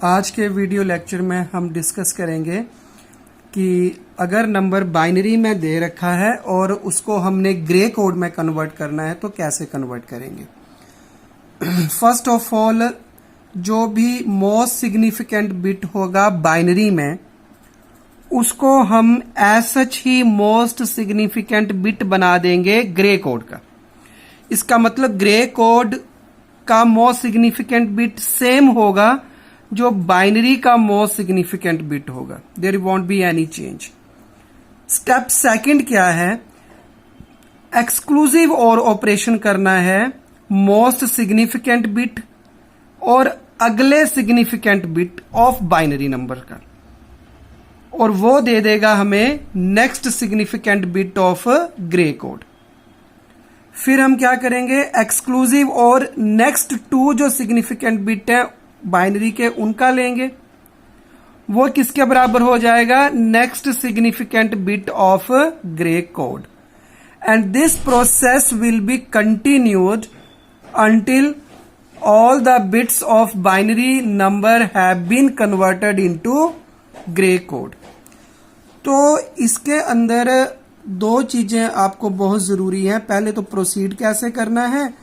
आज के video lecture में हम डिस्कस करेंगे कि अगर नंबर बाइनरी में दे रखा है और उसको हमने ग्रे कोड में कन्वर्ट करना है तो कैसे कन्वर्ट करेंगे। फर्स्ट ऑफ ऑल, जो भी मोस्ट सिग्निफिकेंट बिट होगा बाइनरी में उसको हम एज सच ही मोस्ट सिग्निफिकेंट बिट बना देंगे ग्रे कोड का। इसका मतलब ग्रे कोड का मोस्ट सिग्निफिकेंट बिट सेम होगा जो बाइनरी का मोस्ट सिग्निफिकेंट बिट होगा। There won't be any change. Step second क्या है, एक्सक्लूसिव और ऑपरेशन करना है मोस्ट सिग्निफिकेंट बिट और अगले significant bit of binary number का, और वो दे देगा हमें next significant bit of grey code. फिर हम क्या करेंगे, एक्सक्लूसिव और नेक्स्ट टू जो सिग्निफिकेंट बिट है बाइनरी के उनका लेंगे, वो किसके बराबर हो जाएगा, next significant bit of grey code. And this process will be continued until all the bits of binary number have been converted into gray code। तो इसके अंदर दो चीजें आपको बहुत जरूरी हैं। पहले तो प्रोसीड कैसे करना है,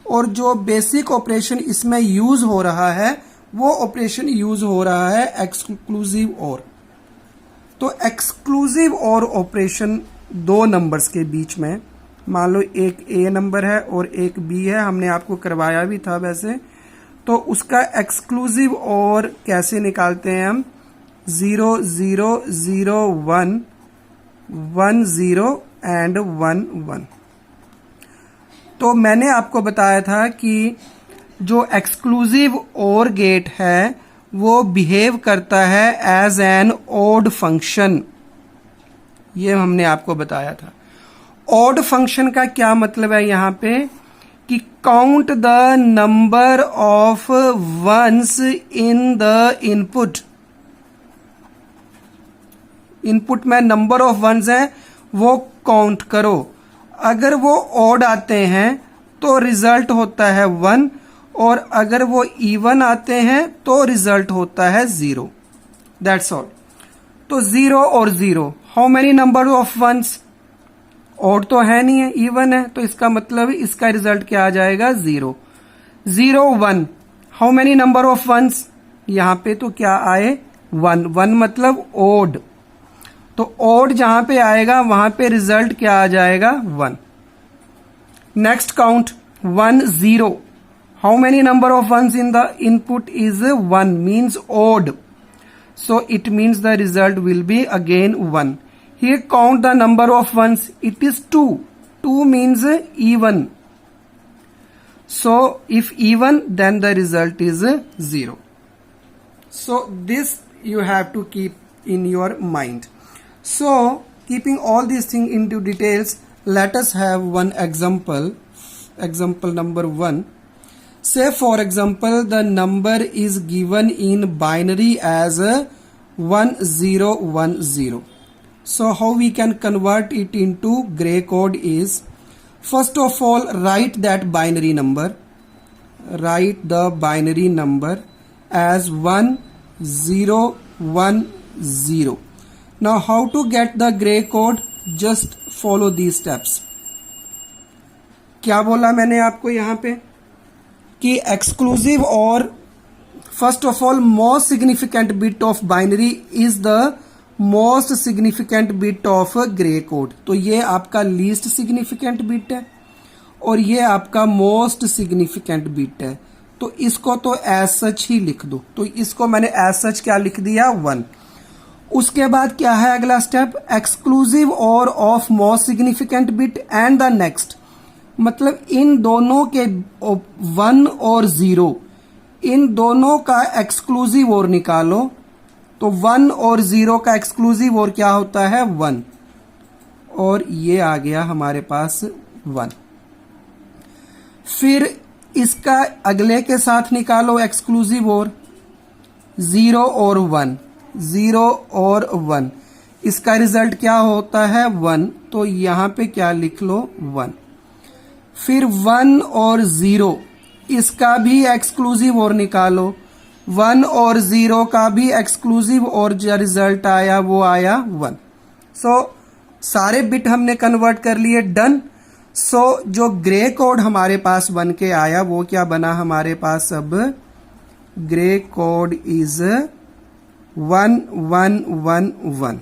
और जो बेसिक ऑपरेशन इसमें यूज हो रहा है वो ऑपरेशन यूज हो रहा है एक्सक्लूसिव और। तो एक्सक्लूसिव और ऑपरेशन दो नंबर्स के बीच में, मान लो एक ए नंबर है और एक बी है, हमने आपको करवाया भी था वैसे, तो उसका एक्सक्लूसिव और कैसे निकालते हैं हम, 0 0 0 1 1 0 एंड 1 1। तो मैंने आपको बताया था कि जो एक्सक्लूसिव और गेट है वो बिहेव करता है एज एन ऑड फंक्शन, ये हमने आपको बताया था। ऑड फंक्शन का क्या मतलब है यहां पे, कि count the number of ones in the input. Input में नंबर ऑफ वंस है वो काउंट करो। अगर वो ऑड आते हैं तो रिजल्ट होता है 1, और अगर वो इवन आते हैं तो रिजल्ट होता है 0। That's all. तो 0 और 0, how many number of ones, odd तो है नहीं है, इवन है, तो इसका मतलब इसका रिजल्ट क्या आ जाएगा, 0 0 1, how many number of ones, यहां पे तो क्या आए 1 1 मतलब ऑड, तो ऑड जहां पे आएगा वहां पे रिजल्ट क्या आ जाएगा 1। Next count 1 0, how many number of ones in the input is 1 means odd, so it means the result will be again 1। Here count the number of ones, it is 2, 2 means even, so if even then the result is 0। So this you have to keep in your mind। So keeping all these things into details, let us have one example number 1। Say for example the number is given in binary as 1010। So how we can convert it into gray code is, first of all write that binary number, write the binary number as 1010। Now how to get the gray code, just follow these steps। क्या बोला मैंने आपको यहाँ पे कि exclusive और first of all most significant bit of binary is the most significant bit of grey code. तो ये आपका लीस्ट सिग्निफिकेंट बिट है और ये आपका मोस्ट सिग्निफिकेंट बिट है, तो इसको तो एज सच ही लिख दो। तो इसको मैंने एज सच क्या लिख दिया, 1। उसके बाद क्या है अगला स्टेप, एक्सक्लूसिव और of most significant bit and the next, मतलब इन दोनों के 1 और 0, इन दोनों का एक्सक्लूसिव और निकालो। तो 1 और 0 का एक्सक्लूसिव और क्या होता है, 1, और ये आ गया हमारे पास 1। फिर इसका अगले के साथ निकालो एक्सक्लूसिव और, 0 और 1, 0 और 1, इसका रिजल्ट क्या होता है 1, तो यहां पे क्या लिख लो 1। फिर 1 और 0, इसका भी एक्सक्लूसिव और निकालो, 1 और 0 का भी एक्सक्लूसिव और जो रिजल्ट आया वो आया 1। सो सारे बिट हमने कन्वर्ट कर लिए, डन। सो जो ग्रे कोड हमारे पास बन के आया वो क्या बना हमारे पास, अब ग्रे कोड इज 1111।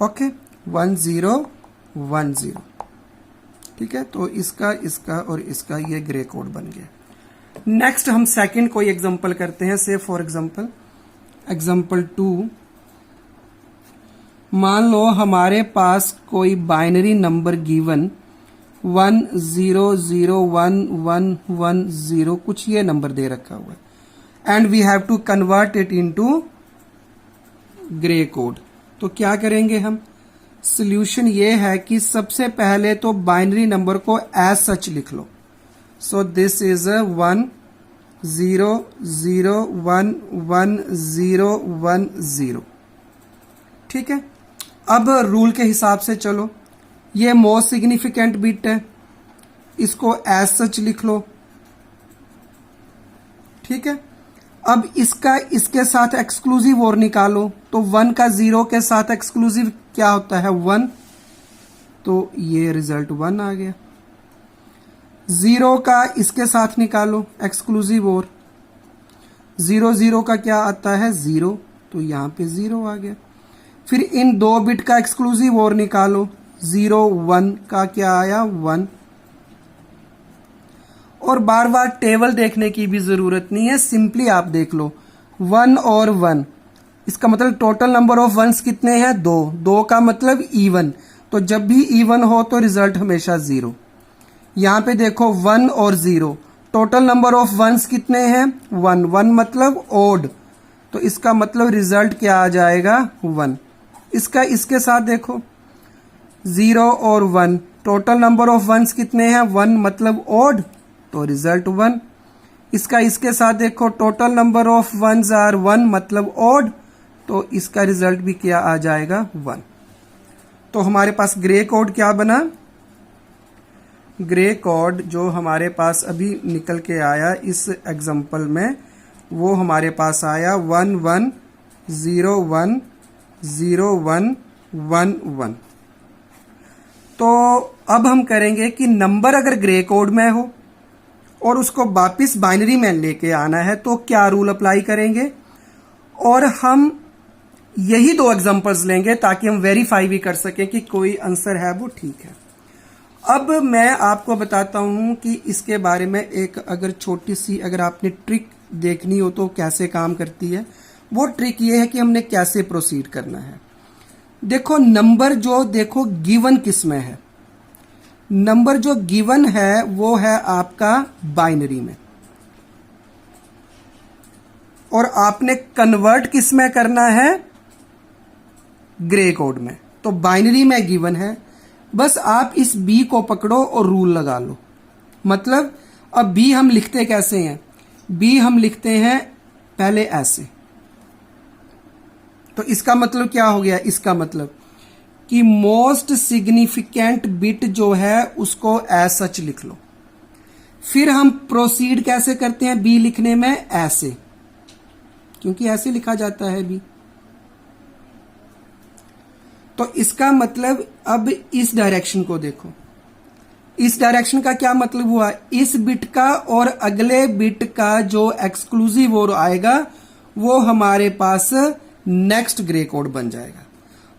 ओके, 1010। ठीक है, तो इसका और इसका ये ग्रे कोड बन गया। नेक्स्ट हम सेकंड कोई एग्जांपल करते हैं। से फॉर एग्जांपल 2, मान लो हमारे पास कोई बाइनरी नंबर गिवन 10011110 कुछ ये नंबर दे रखा हुआ है, and we have to convert it into Gray code. तो क्या करेंगे हम, सॉल्यूशन ये है कि सबसे पहले तो बाइनरी नंबर को एज सच लिख लो। So this is 10011010। ठीक है, अब रूल के हिसाब से चलो, ये मोस्ट सिग्निफिकेंट बिट है, इसको एज सच लिख लो। ठीक है, अब इसका इसके साथ एक्सक्लूसिव और निकालो, तो 1 का 0 के साथ एक्सक्लूसिव क्या होता है 1, तो ये रिजल्ट 1 आ गया। 0 का इसके साथ निकालो एक्सक्लूसिव और 0 का क्या आता है 0, तो यहां पे 0 आ गया। फिर इन 2 बिट का एक्सक्लूसिव और निकालो, 0 1 का क्या आया 1। और बार बार टेबल देखने की भी जरूरत नहीं है, सिंपली आप देख लो 1 और 1, इसका मतलब टोटल नंबर ऑफ वंस कितने हैं 2, 2 का मतलब इवन, तो जब भी इवन हो तो रिजल्ट हमेशा 0। यहां पे देखो 1 और 0, टोटल नंबर ऑफ वंस कितने हैं 1, 1 मतलब ओड, तो इसका मतलब रिजल्ट क्या आ जाएगा 1। इसका इसके साथ देखो 0 और 1, टोटल नंबर ऑफ वंस कितने हैं 1 मतलब ओड, तो रिजल्ट 1। इसका इसके साथ देखो total number of ones are 1 मतलब ओड, तो इसका रिजल्ट भी क्या आ जाएगा 1। तो हमारे पास ग्रे कोड क्या बना, ग्रे कोड जो हमारे पास अभी निकल के आया इस एग्जांपल में, वो हमारे पास आया 11010111। तो अब हम करेंगे कि नंबर अगर ग्रे कोड में हो और उसको वापिस बाइनरी में लेके आना है तो क्या रूल अप्लाई करेंगे, और हम यही 2 एग्जांपल्स लेंगे ताकि हम वेरीफाई भी कर सकें कि कोई आंसर है वो ठीक है। अब मैं आपको बताता हूं कि इसके बारे में एक अगर छोटी सी अगर आपने ट्रिक देखनी हो तो कैसे काम करती है। वो ट्रिक ये है कि हमने कैसे प्रोसीड करना है। देखो नंबर जो देखो गिवन किस में है, नंबर जो गिवन है वो है आपका बाइनरी में, और आपने कन्वर्ट किस में करना है ग्रे कोड में। तो बाइनरी में गिवन है, बस आप इस बी को पकड़ो और रूल लगा लो। मतलब अब बी हम लिखते कैसे हैं, बी हम लिखते हैं पहले ऐसे, तो इसका मतलब क्या हो गया, इसका मतलब कि मोस्ट सिग्निफिकेंट बिट जो है उसको एज सच लिख लो। फिर हम प्रोसीड कैसे करते हैं बी लिखने में, ऐसे, क्योंकि ऐसे लिखा जाता है बी। तो इसका मतलब अब इस डायरेक्शन को देखो, इस डायरेक्शन का क्या मतलब हुआ, इस बिट का और अगले बिट का जो एक्सक्लूसिव और आएगा वो हमारे पास नेक्स्ट ग्रे कोड बन जाएगा।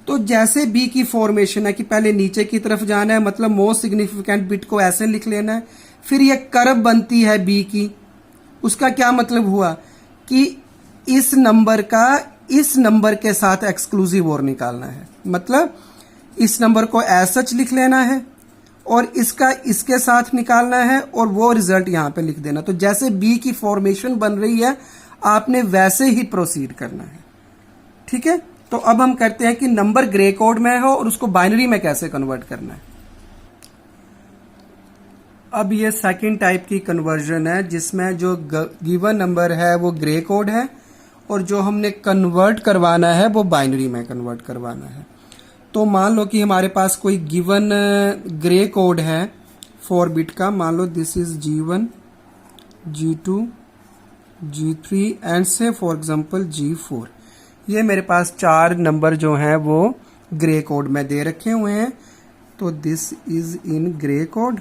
तो जैसे बी की फॉर्मेशन है कि पहले नीचे की तरफ जाना है, मतलब मोस्ट सिग्निफिकेंट बिट को ऐसे लिख लेना है, फिर ये कर्व बनती है बी की, उसका क्या मतलब हुआ कि इस नंबर का इस नंबर के साथ एक्सक्लूसिव और निकालना है, मतलब इस नंबर को एज सच लिख लेना है और इसका इसके साथ निकालना है और वो रिजल्ट यहां पे लिख देना। तो जैसे बी की फॉर्मेशन बन रही है आपने वैसे ही प्रोसीड करना है। ठीक है, तो अब हम करते हैं कि नंबर ग्रे कोड में हो और उसको बाइनरी में कैसे कन्वर्ट करना है। अब ये सेकंड टाइप की कन्वर्जन है जिसमें जो गिवन नंबर है वो ग्रे कोड है और जो हमने कन्वर्ट करवाना है वो बाइनरी में कन्वर्ट करवाना है। तो मान लो कि हमारे पास कोई गिवन ग्रे कोड है 4 बिट का, मान लो this is G1, G2, G3 and से फॉर एग्जांपल G4। ये मेरे पास 4 नंबर जो हैं वो ग्रे कोड में दे रखे हुए हैं। तो this is in grey code,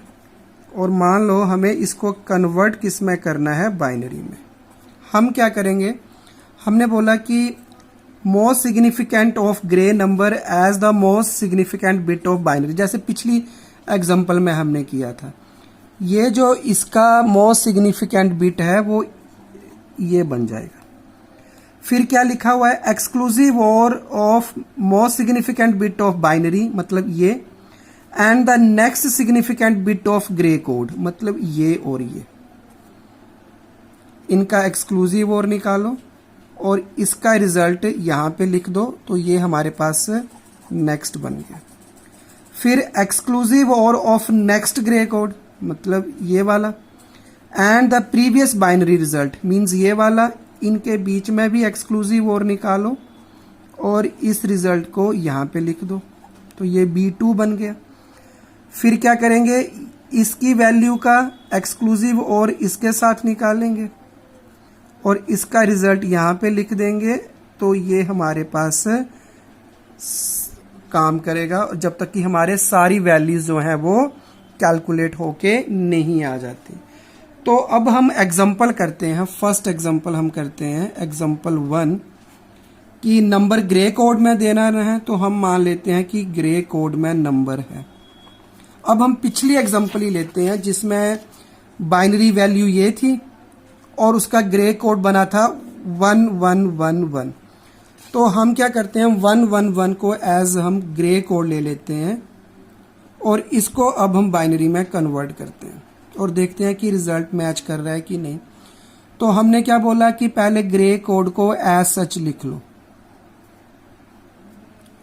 और मान लो हमें इसको कन्वर्ट किस में करना है, बाइनरी में। हम क्या करेंगे, हमने बोला कि most significant of Gray number as the most significant bit of binary, जैसे पिछली एग्जांपल में हमने किया था। ये जो इसका मोस्ट सिग्निफिकेंट बिट है वो ये बन जाएगा। फिर क्या लिखा हुआ है, एक्सक्लूसिव और of most significant bit of binary, मतलब ये, and the next significant bit of grey code, मतलब ये और ये। इनका एक्सक्लूसिव और निकालो और इसका रिजल्ट यहां पे लिख दो, तो ये हमारे पास नेक्स्ट बन गया। फिर एक्सक्लूसिव और ऑफ नेक्स्ट ग्रे कोड, मतलब ये वाला, and the previous binary result means ये वाला। इनके बीच में भी एक्सक्लूसिव और निकालो और इस रिजल्ट को यहां पे लिख दो, तो ये B2 बन गया। फिर क्या करेंगे, इसकी वैल्यू का एक्सक्लूसिव और इसके साथ निकालेंगे और इसका रिजल्ट यहां पे लिख देंगे, तो ये हमारे पास काम करेगा जब तक कि हमारे सारी वैल्यूज जो हैं वो कैलकुलेट होके नहीं आ जाती। तो अब हम एग्जांपल करते हैं। फर्स्ट एग्जांपल हम करते हैं, एग्जांपल 1 कि नंबर ग्रे कोड में देना है, तो हम मान लेते हैं कि ग्रे कोड में नंबर है। अब हम पिछली एग्जांपल ही लेते हैं जिसमें बाइनरी वैल्यू ये थी और उसका ग्रे कोड बना था 1111। तो हम क्या करते हैं, 111 को एज हम ग्रे कोड ले लेते हैं और इसको अब हम बाइनरी में कन्वर्ट करते हैं और देखते हैं कि रिजल्ट मैच कर रहा है कि नहीं। तो हमने क्या बोला कि पहले ग्रे कोड को एज सच लिख लो।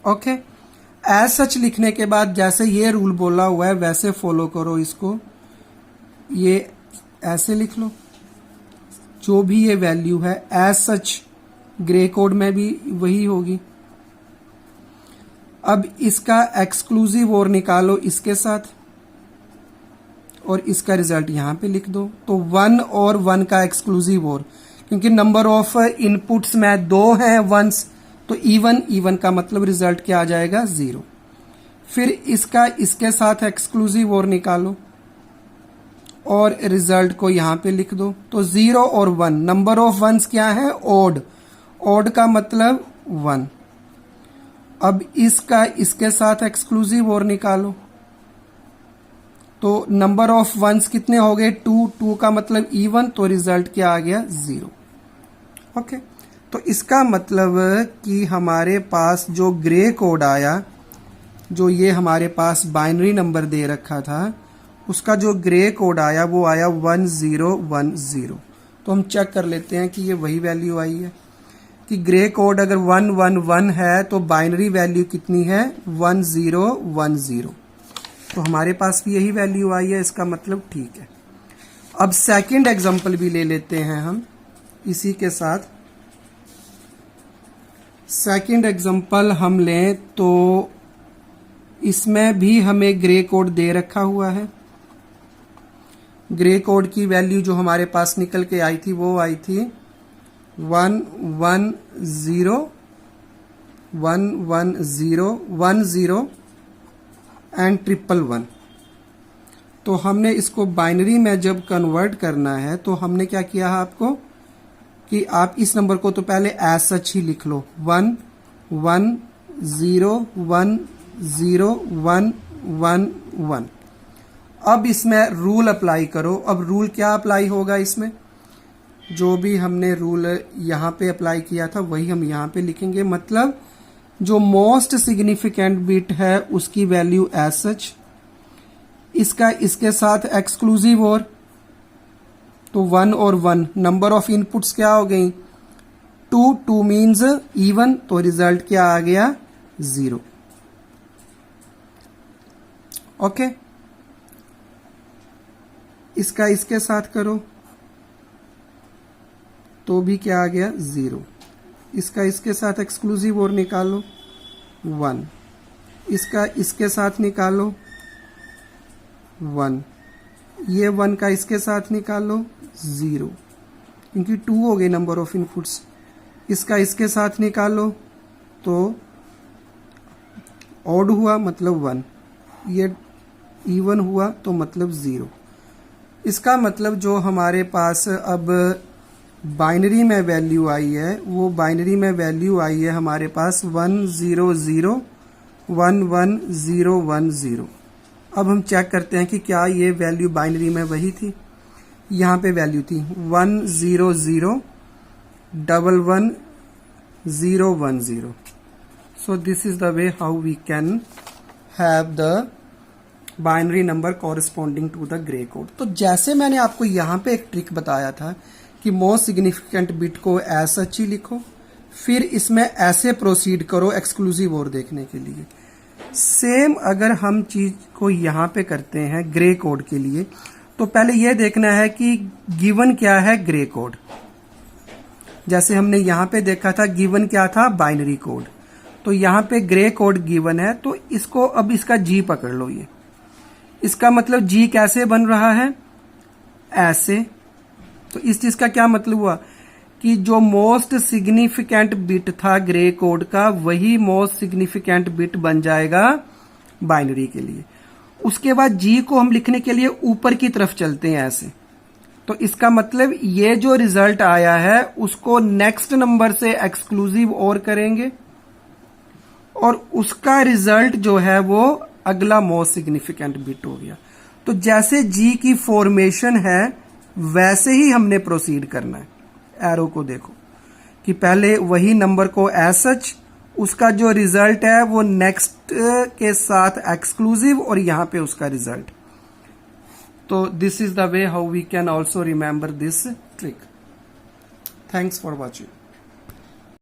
ओके, एज सच लिखने के बाद जैसे ये रूल बोला हुआ है वैसे फॉलो करो इसको। ये ऐसे लिख लो, जो भी ये वैल्यू है एज सच ग्रे कोड में भी वही होगी। अब इसका एक्सक्लूसिव और निकालो इसके साथ और इसका रिजल्ट यहां पे लिख दो। तो 1 और 1 का एक्सक्लूसिव और, क्योंकि नंबर ऑफ इनपुट्स में 2 हैं वंस, तो इवन का मतलब रिजल्ट क्या आ जाएगा, 0। फिर इसका इसके साथ एक्सक्लूसिव और निकालो और रिजल्ट को यहां पे लिख दो। तो 0 और 1, नंबर ऑफ वंस क्या है, ओड, ओड का मतलब 1। अब इसका इसके साथ एक्सक्लूसिव और निकालो, तो नंबर ऑफ वंस कितने हो गए, 2 का मतलब इवन, तो रिजल्ट क्या आ गया, 0। ओके, तो इसका मतलब कि हमारे पास जो ग्रे कोड आया, जो ये हमारे पास बाइनरी नंबर दे रखा था, उसका जो ग्रे कोड आया वो आया 1010। तो हम चेक कर लेते हैं कि ये वही वैल्यू आई है कि ग्रे कोड अगर 111 है तो बाइनरी वैल्यू कितनी है, 1010। तो हमारे पास भी यही वैल्यू आई है, इसका मतलब ठीक है। अब सेकंड एग्जांपल भी ले लेते हैं हम इसी के साथ। सेकंड एग्जांपल हम लें तो इसमें भी हमें ग्रे कोड दे रखा हुआ है। ग्रे कोड की वैल्यू जो हमारे पास निकल के आई थी वो आई थी 110 एंड 111। तो हमने इसको बाइनरी में जब कन्वर्ट करना है तो हमने क्या किया है आपको कि आप इस नंबर को तो पहले एज सच ही लिख लो, 1101111। अब इसमें रूल अप्लाई करो। अब रूल क्या अप्लाई होगा, इसमें जो भी हमने रूल यहाँ पे अप्लाई किया था वही हम यहाँ पे लिखेंगे। मतलब जो मोस्ट सिग्निफिकेंट बिट है उसकी वैल्यू एज सच, इसका इसके साथ एक्सक्लूसिव और, तो 1 और 1, नंबर ऑफ इनपुट्स क्या हो गई, 2 मीन्स इवन, तो रिजल्ट क्या आ गया, 0। ओके, इसका इसके साथ करो तो भी क्या आ गया, 0। इसका इसके साथ एक्सक्लूसिव और निकालो 1, इसका इसके साथ निकालो 1, ये 1 का इसके साथ निकालो 0, क्योंकि 2 हो गए नंबर ऑफ इनपुट्स। इसका इसके साथ निकालो तो ऑड हुआ मतलब 1, ये इवन हुआ तो मतलब 0। इसका मतलब जो हमारे पास अब बाइनरी में वैल्यू आई है, वो बाइनरी में वैल्यू आई है हमारे पास 1 0 0 1 1 0 1 0। अब हम चेक करते हैं कि क्या ये वैल्यू बाइनरी में वही थी। यहाँ पे वैल्यू थी 1 0 0 1 1 0 1 0। So this is the way how we can have the binary number corresponding to the gray code। तो जैसे मैंने आपको यहाँ पे एक ट्रिक बताया था कि मोस्ट सिग्निफिकेंट बिट को ऐसा ही लिखो, फिर इसमें ऐसे प्रोसीड करो एक्सक्लूसिव और देखने के लिए। सेम अगर हम चीज को यहाँ पे करते हैं ग्रे कोड के लिए, तो पहले यह देखना है कि गिवन क्या है ग्रे कोड। जैसे हमने यहाँ पे देखा था गिवन क्या था बाइनरी कोड, तो यहाँ पे ग्रे कोड गिवन है, तो इसको अब इसका जी पकड़ लो। ये इसका मतलब जी कैसे बन रहा है ऐसे। तो इस चीज का क्या मतलब हुआ कि जो मोस्ट सिग्निफिकेंट बिट था ग्रे कोड का, वही मोस्ट सिग्निफिकेंट बिट बन जाएगा बाइनरी के लिए। उसके बाद जी को हम लिखने के लिए ऊपर की तरफ चलते हैं ऐसे। तो इसका मतलब ये जो रिजल्ट आया है उसको नेक्स्ट नंबर से एक्सक्लूसिव और करेंगे, और उसका रिजल्ट जो है वो अगला मोस्ट सिग्निफिकेंट बिट हो गया। तो जैसे जी की फॉर्मेशन है वैसे ही हमने प्रोसीड करना है। एरो को देखो कि पहले वही नंबर को एज सच, उसका जो रिजल्ट है वो नेक्स्ट के साथ एक्सक्लूसिव, और यहां पे उसका रिजल्ट। तो this is the way how we can also remember this trick. Thanks for watching.